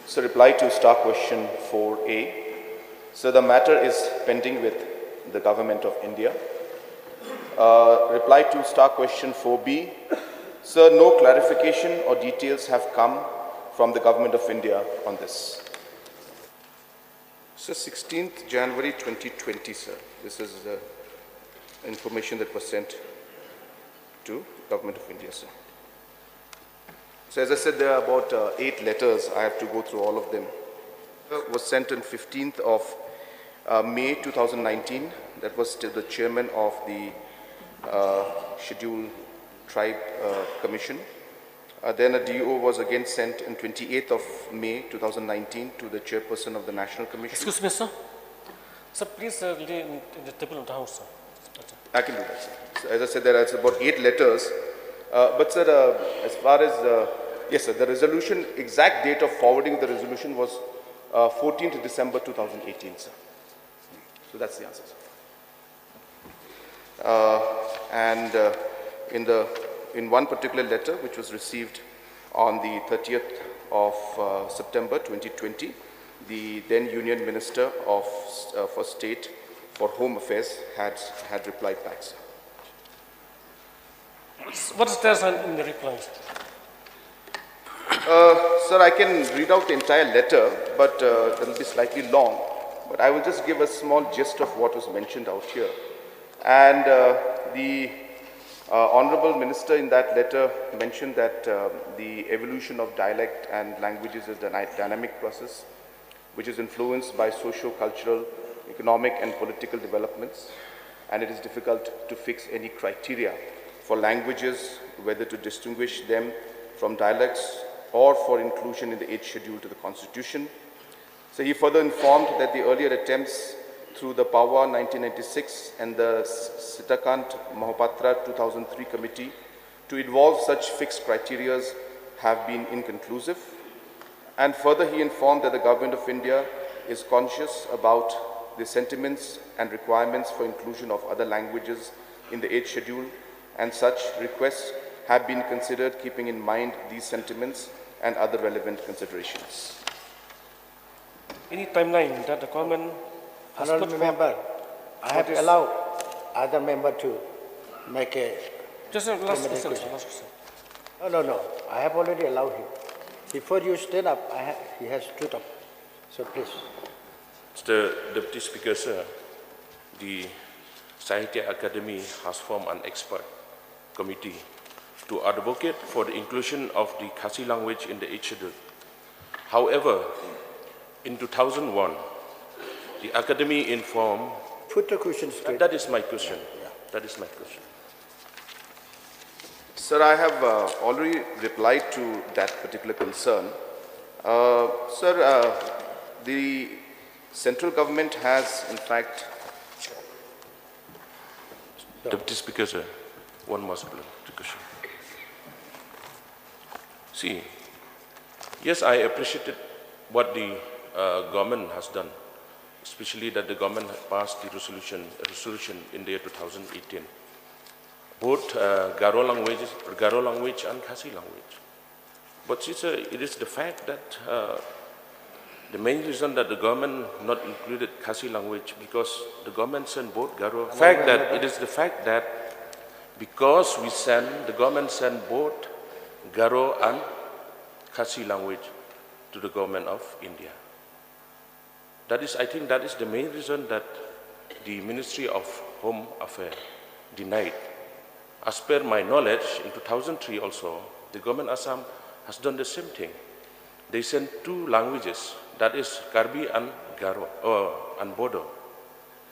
So reply to star question 4A. So the matter is pending with the Government of India. Reply to star question 4B. Sir, no clarification or details have come from the Government of India on this. So 16th January 2020, sir. This is the information that was sent to Government of India, sir. So as I said, there are about 8 letters. I have to go through all of them. It was sent on 15th of May 2019. That was to the chairman of the Scheduled Tribe Commission. Then a DO was again sent on 28th of May 2019 to the chairperson of the National Commission. Excuse me, sir. Sir, please leave in the table of the house, sir. I can do that, sir. So as I said, there are about 8 letters. But sir, as far as, yes sir, the resolution, exact date of forwarding the resolution was 14th December 2018, sir. So that's the answer, sir. In one particular letter, which was received on the 30th of September 2020, the then Union Minister for State for Home Affairs had replied back, sir. What is there in the reply? Sir, I can read out the entire letter, but it will be slightly long. But I will just give a small gist of what was mentioned out here. And the Honorable Minister in that letter mentioned that the evolution of dialect and languages is a dynamic process which is influenced by socio-cultural, economic and political developments, and it is difficult to fix any criteria for languages, whether to distinguish them from dialects or for inclusion in the 8th schedule to the Constitution. So he further informed that the earlier attempts through the PAWA 1996 and the Sitakant Mahapatra 2003 committee to evolve such fixed criteria have been inconclusive. And further he informed that the Government of India is conscious about the sentiments and requirements for inclusion of other languages in the 8th schedule, and such requests have been considered keeping in mind these sentiments and other relevant considerations. Any timeline that the government has put Honourable Member, I have allowed other member to make a... Just a last question. No. I have already allowed him. Before you stand up, he has stood up. So please. Mr. Deputy Speaker, sir, the Sahitya Academy has formed an expert committee to advocate for the inclusion of the Kashi language in the 8th schedule. However, in 2001, the Academy informed... Put the question straight. That is my question. Yeah. That is my question. Sir, I have already replied to that particular concern. Sir, the central government has, in fact... Deputy Speaker, sir, one more question. See, yes, I appreciated what the government has done, especially that the government passed the resolution in the year 2018. Both Garo language and Kashi language. But it is the fact that the main reason that the government not included Kashi language because the government sent both Garo. It is the fact that because the government sent both Garo and Kashi language to the government of India. I think that is the main reason that the Ministry of Home Affairs denied. As per my knowledge, in 2003 also, the government Assam has done the same thing. They sent 2 languages, that is Karbi and Garo, and Bodo.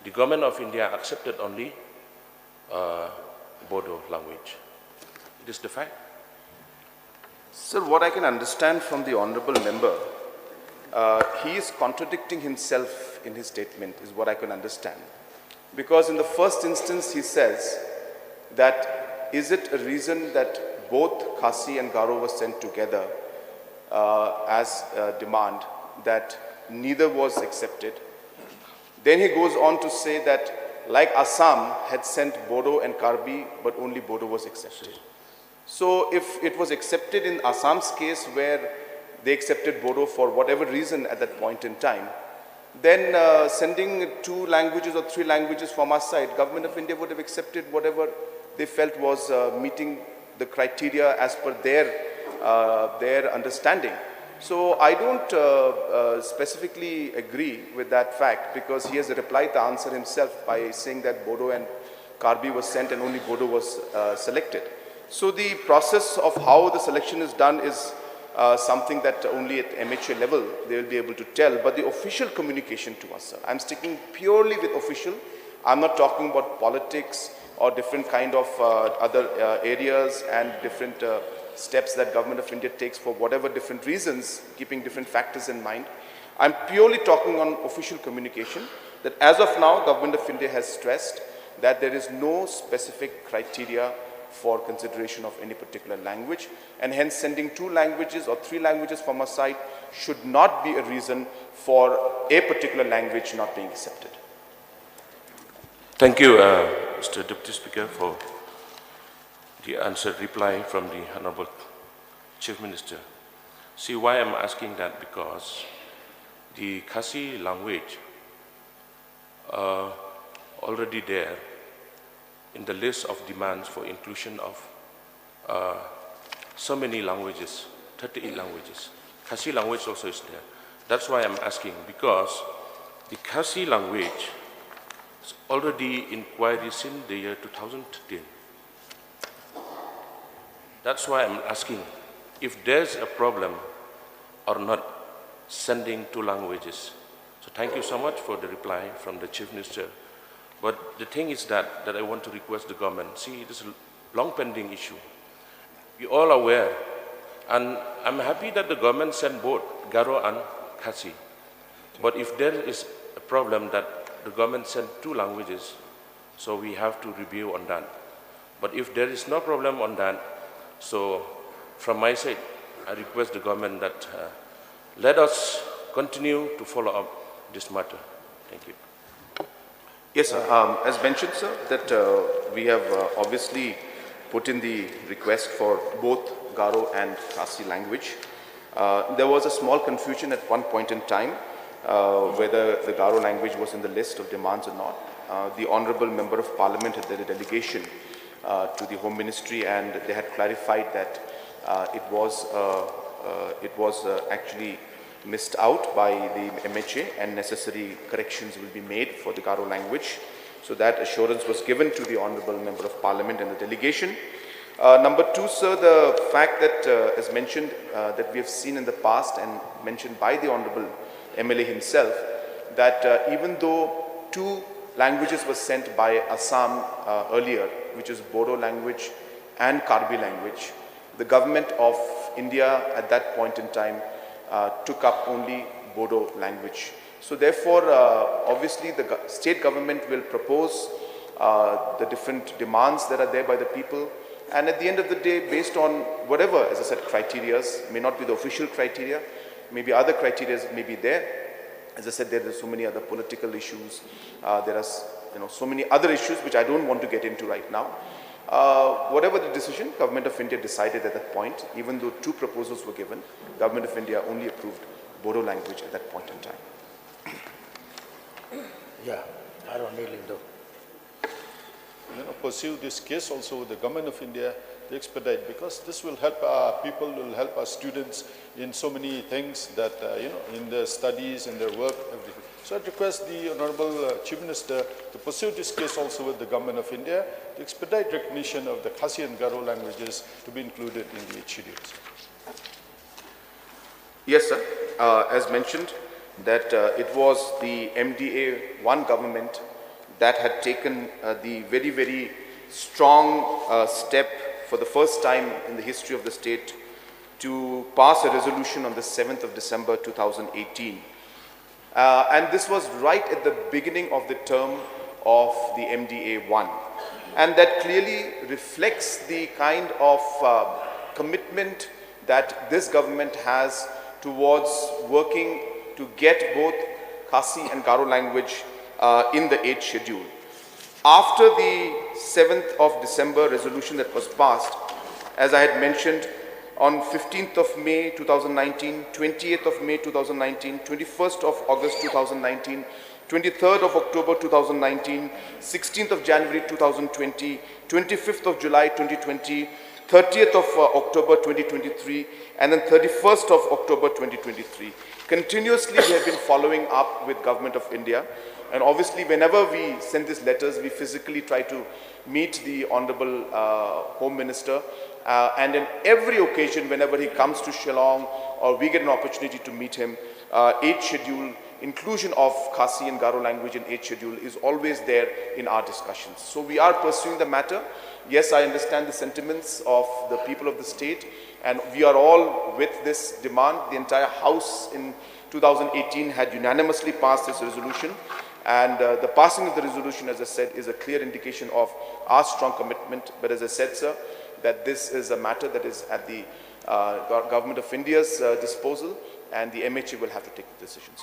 The government of India accepted only Bodo language. It is the fact. Sir, what I can understand from the honorable member, he is contradicting himself in his statement, is what I can understand. Because in the first instance, he says that, is it a reason that both Kashi and Garo were sent together as a demand that neither was accepted? Then he goes on to say that, like Assam had sent Bodo and Karbi, but only Bodo was accepted. So if it was accepted in Assam's case where they accepted Bodo for whatever reason at that point in time, then sending 2 languages or 3 languages from our side, Government of India would have accepted whatever they felt was meeting the criteria as per their understanding. So I don't specifically agree with that fact, because he has replied the answer himself by saying that Bodo and Karbi was sent and only Bodo was selected. So the process of how the selection is done is something that only at MHA level they will be able to tell. But the official communication to us, sir, I'm sticking purely with official. I'm not talking about politics or different kind of other areas and different steps that Government of India takes for whatever different reasons, keeping different factors in mind. I'm purely talking on official communication, that as of now, Government of India has stressed that there is no specific criteria for consideration of any particular language, and hence sending 2 languages or 3 languages from our side should not be a reason for a particular language not being accepted. Thank you, Mr. Deputy Speaker, for the answered reply from the Honorable Chief Minister. See, why I'm asking that, because the Kashi language already there in the list of demands for inclusion of so many languages, 38 languages. Kashi language also is there. That's why I'm asking, because the Kashi language is already inquiry since the year 2010. That's why I'm asking if there's a problem or not sending 2 languages. So thank you so much for the reply from the Chief Minister. But the thing is that I want to request the government, see, it is a long pending issue. We all are aware, and I'm happy that the government sent both Garo and Kashi. But if there is a problem that the government sent 2 languages, so we have to review on that. But if there is no problem on that, so from my side, I request the government that let us continue to follow up this matter. Thank you. Yes, sir. As mentioned, sir, that we have obviously put in the request for both Garo and Kashi language. There was a small confusion at one point in time whether the Garo language was in the list of demands or not. The Honorable Member of Parliament had led a delegation to the Home Ministry, and they had clarified that it was actually missed out by the MHA, and necessary corrections will be made for the Garo language. So that assurance was given to the Honorable Member of Parliament and the delegation. Number 2, sir, the fact that, as mentioned, that we have seen in the past and mentioned by the Honorable MLA himself, that even though 2 languages were sent by Assam earlier, which is Bodo language and Karbi language, the government of India at that point in time took up only Bodo language. So therefore, obviously the state government will propose the different demands that are there by the people, and at the end of the day, based on whatever, as I said, criteria, may not be the official criteria, maybe other criteria may be there. As I said, there are so many other political issues, there are so many other issues which I don't want to get into right now. Whatever the decision, Government of India decided at that point, even though 2 proposals were given, Government of India only approved Bodo language at that point in time. Yeah, I don't really know. Pursue this case also with the Government of India to expedite, because this will help our people, will help our students in so many things that, in their studies, in their work, everything. So I request the Honorable Chief Minister to pursue this case also with the Government of India to expedite recognition of the Kashi and Garo languages to be included in the schedules. Yes, sir. As mentioned, that it was the MDA-1 government that had taken the very, very strong step for the first time in the history of the state to pass a resolution on the 7th of December 2018. And this was right at the beginning of the term of the MDA-1. And that clearly reflects the kind of commitment that this government has towards working to get both Kashi and Garo language in the 8th schedule. After the 7th of December resolution that was passed, as I had mentioned, on 15th of May 2019, 28th of May 2019, 21st of August 2019, 23rd of October 2019, 16th of January 2020, 25th of July 2020, 30th of October 2023, and then 31st of October 2023. Continuously, we have been following up with Government of India, and obviously whenever we send these letters, we physically try to meet the Honorable Home Minister, and in every occasion, whenever he comes to Shillong or we get an opportunity to meet him, 8th schedule, inclusion of Kashi and Garo language in 8th schedule is always there in our discussions. So we are pursuing the matter. Yes, I understand the sentiments of the people of the state, and we are all with this demand. The entire House in 2018 had unanimously passed this resolution, and the passing of the resolution, as I said, is a clear indication of our strong commitment. But as I said, sir, that this is a matter that is at the Government of India's disposal, and the MHA will have to take the decisions.